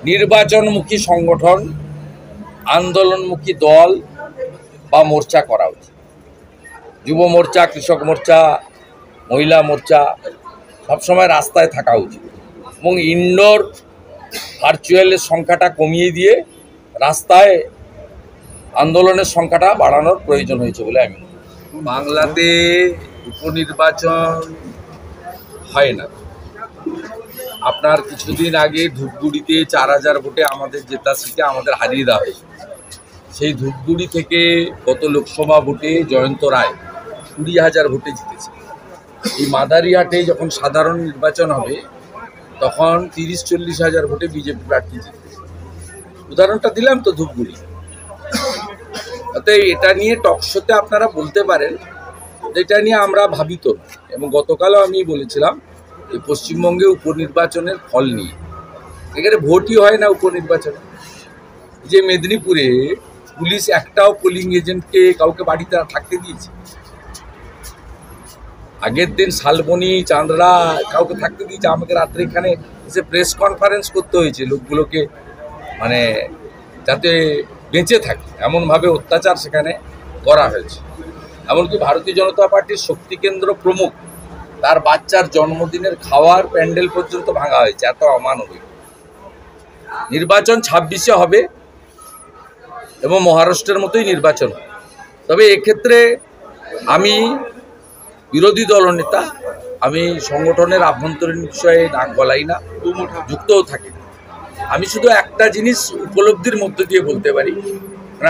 নির্বাচনমুখী সংগঠন, আন্দোলনমুখী দল বা মোর্চা করা উচিত। যুব মোর্চা, কৃষক মোর্চা, মহিলা মোর্চা সবসময় রাস্তায় থাকা উচিত এবং ইনডোর ভার্চুয়ালের সংখ্যাটা কমিয়ে দিয়ে রাস্তায় আন্দোলনের সংখ্যাটা বাড়ানোর প্রয়োজন হয়েছে বলে আমি মনে করি। বাংলাতে উপনির্বাচন হয় না। আপনার কিছুদিন আগে ধূপগুড়িতে 4000 ভোটে আমাদের জেতা সিটে আমাদের হারিয়ে দেওয়া হয়েছে। সেই ধূপগুড়ি থেকে গত লোকসভা ভোটে জয়ন্ত রায় 20,000 ভোটে জিতেছে। এই মাদারিহাটে যখন সাধারণ নির্বাচন হবে তখন 30-40 হাজার ভোটে বিজেপি প্রার্থী জিতেছে। উদাহরণটা দিলাম তো ধূপগুড়ি। অতএব এটা নিয়ে টকশোতে আপনারা বলতে পারেন, এটা নিয়ে আমরা ভাবিত না। এবং গতকালও আমি বলেছিলাম এই পশ্চিমবঙ্গে উপনির্বাচনের ফল নিয়ে, এখানে ভোটই হয় না উপনির্বাচনে। যে মেদিনীপুরে পুলিশ একটাও পোলিং এজেন্টকে কাউকে বাড়িতে থাকতে দিয়েছে? আগের দিন শালবনী, চাঁদরা কাউকে থাকতে দিয়েছে? আমাকে রাত্রে এখানে এসে প্রেস কনফারেন্স করতে হয়েছে লোকগুলোকে, মানে যাতে বেঁচে থাকে এমনভাবে অত্যাচার সেখানে করা হয়েছে। এমনকি ভারতীয় জনতা পার্টির শক্তি কেন্দ্র প্রমুখ, তার বাচ্চার জন্মদিনের খাওয়ার প্যান্ডেল পর্যন্ত ভাঙা হয়েছে। এত অমানবিক। নির্বাচন 26-এ হবে এবং মহারাষ্ট্রের মতোই নির্বাচন। তবে এক্ষেত্রে আমি বিরোধী দলনেতা, আমি সংগঠনের আভ্যন্তরীণ বিষয়ে নাক গলাই না, যুক্তও থাকি। আমি শুধু একটা জিনিস উপলব্ধির মধ্য দিয়ে বলতে পারি,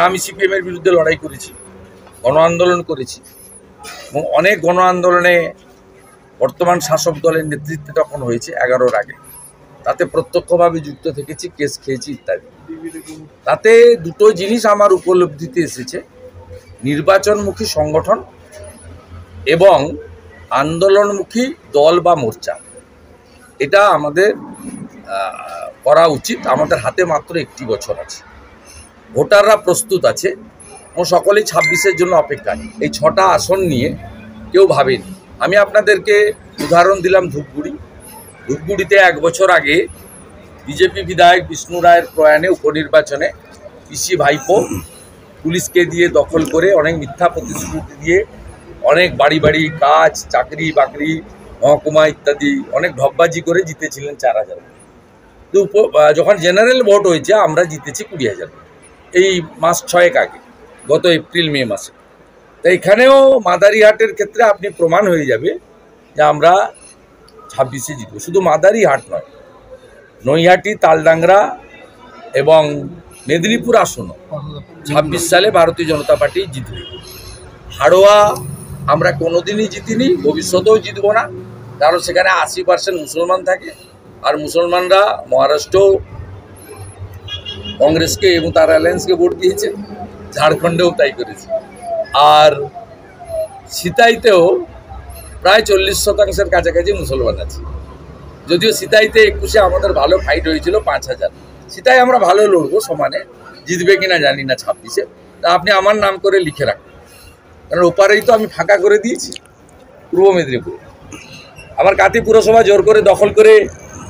আমি সিপিএমের বিরুদ্ধে লড়াই করেছি, গণ আন্দোলন করেছি এবং অনেক গণ আন্দোলনে বর্তমান শাসক দলের নেতৃত্বে তখন হয়েছে 11-র আগে, তাতে প্রত্যক্ষভাবে যুক্ত থেকেছি, কেস খেয়েছি ইত্যাদি। তাতে দুটো জিনিস আমার উপলব্ধিতে এসেছে, নির্বাচনমুখী সংগঠন এবং আন্দোলনমুখী দল বা মোর্চা, এটা আমাদের করা উচিত। আমাদের হাতে মাত্র 1 বছর আছে, ভোটাররা প্রস্তুত আছে এবং সকলেই 26-এর জন্য অপেক্ষা। এই 6টা আসন নিয়ে কেউ ভাবেনি। আমি আপনাদেরকে উদাহরণ দিলাম ধূপগুড়িতে 1 বছর আগে বিজেপি বিধায়ক বিষ্ণু রায়ের প্রয়াণে উপনির্বাচনে পিসি ভাইপো পুলিশকে দিয়ে দখল করে অনেক মিথ্যা প্রতিশ্রুতি দিয়ে অনেক বাড়ি বাড়ি কাজ, চাকরি বাকরি, মহকুমা ইত্যাদি অনেক ঢপবাজি করে জিতেছিলেন 4000। তো যখন জেনারেল ভোট হয়েছে আমরা জিতেছি 20,000, এই মাস 6 আগে, গত এপ্রিল-মে মাসে। তো এখানেও মাদারিহাটের ক্ষেত্রে আপনি প্রমাণ হয়ে যাবে যে আমরা 26-এ জিতব। শুধু মাদারিহাট নয়, নৈহাটি, তালডাংরা এবং মেদিনীপুর আসনও 26 সালে ভারতীয় জনতা পার্টি জিতবে। হাড়োয়া আমরা কোনোদিনই জিতিনি, ভবিষ্যতেও জিতব না, কারণ সেখানে 80% মুসলমান থাকে। আর মুসলমানরা মহারাষ্ট্র কংগ্রেসকে এবং তার অ্যালায়েন্সকে ভোট দিয়েছে, ঝাড়খণ্ডেও তাই করেছে। আর সিতাইতেও প্রায় 40% কাছাকাছি মুসলমান আছে। যদিও সিতাইতে 21-এ আমাদের ভালো ফাইট হয়েছিল 5000। সিতাই আমরা ভালো লড়বো, সমানে জিতবে কিনা জানি না 26-এ। তা আপনি আমার নাম করে লিখে রাখুন, কারণ ওপারেই তো আমি ফাঁকা করে দিয়েছি পূর্ব মেদিনীপুর। আমার কাঁথি পুরসভা জোর করে দখল করে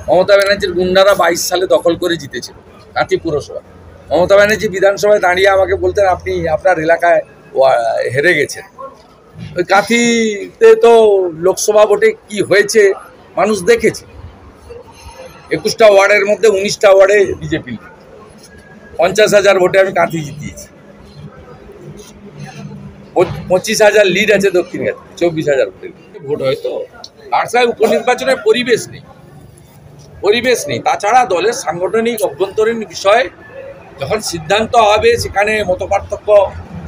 মমতা ব্যানার্জির গুন্ডারা 22 সালে দখল করে জিতেছিল কাঁথি পুরসভা। মমতা ব্যানার্জি বিধানসভায় দাঁড়িয়ে আমাকে বলতেন আপনি আপনার এলাকায় হেরে গেছেন। ওই কাঁথিতে তো লোকসভা ভোটে কি হয়েছে মানুষ দেখেছে। 21টা ওয়ার্ডের মধ্যে 19টা ওয়ার্ডে বিজেপি, 50,000 ভোটে আমি কাঁথি জিতিয়েছি। 25,000 লিড আছে দক্ষিণ ঘাটে, 24,000 ভোটের ভোট হয়তো। তাছাড়া উপনির্বাচনের পরিবেশ নেই। তাছাড়া দলের সাংগঠনিক অভ্যন্তরীণ বিষয়ে যখন সিদ্ধান্ত হবে সেখানে মতপার্থক্য,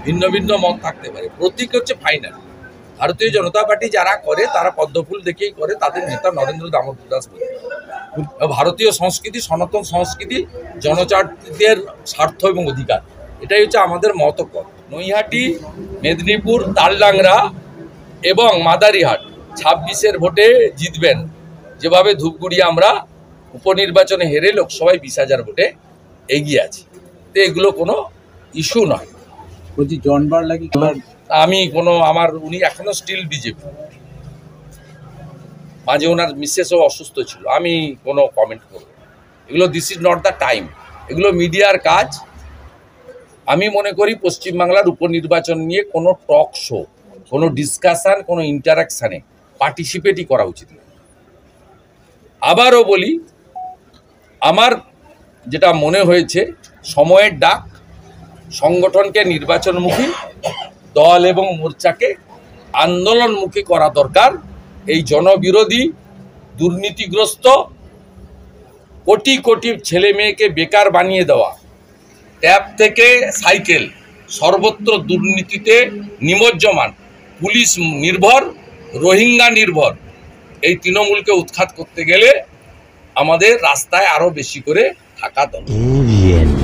ভিন্ন ভিন্ন মত থাকতে পারে। প্রতীক হচ্ছে ফাইনাল। ভারতীয় জনতা পার্টি যারা করে তারা পদ্মফুল দেখেই করে, তাদের নেতা নরেন্দ্র দামোদর দাস বলে। ভারতীয় সংস্কৃতি, সনাতন সংস্কৃতি, জনজাতিদের স্বার্থ এবং অধিকার, এটাই হচ্ছে আমাদের মতপথ। নৈহাটি, মেদিনীপুর, তালডাংরা এবং মাদারিহাট 26-এর ভোটে জিতবেন, যেভাবে ধূপগুড়ি আমরা উপনির্বাচনে হেরে লোকসভায় 20,000 ভোটে এগিয়ে আছি। তো এগুলো কোনো ইস্যু নয়। বলছি জন বার্লা কি আমি কোনো উনি এখনো স্টিল বিজেপি। মাঝে ওনার মিসেসও অসুস্থ ছিল, আমি কোনো কমেন্ট করব। এগুলো this is not the time, এগুলো মিডিয়ার কাজ। আমি মনে করি পশ্চিমবাংলার উপনির্বাচন নিয়ে কোনো টক শো, কোনো ডিসকাশন, কোনো ইন্টারাকশানে পার্টিসিপেটই করা উচিত না। আবারও বলি, আমার যেটা মনে হয়েছে, সময়ের ডাক, সংগঠনকে নির্বাচনমুখী, দল এবং মোর্চাকে আন্দোলনমুখী করা দরকার। এই জনবিরোধী, দুর্নীতিগ্রস্ত, কোটি কোটি ছেলে মেয়েকে বেকার বানিয়ে দেওয়া, ট্যাব থেকে সাইকেল, সর্বত্র দুর্নীতিতে নিমজ্জমান, পুলিশ নির্ভর, রোহিঙ্গা নির্ভর এই তৃণমূলকে উৎখাত করতে গেলে আমাদের রাস্তায় আরো বেশি করে থাকা দরকার।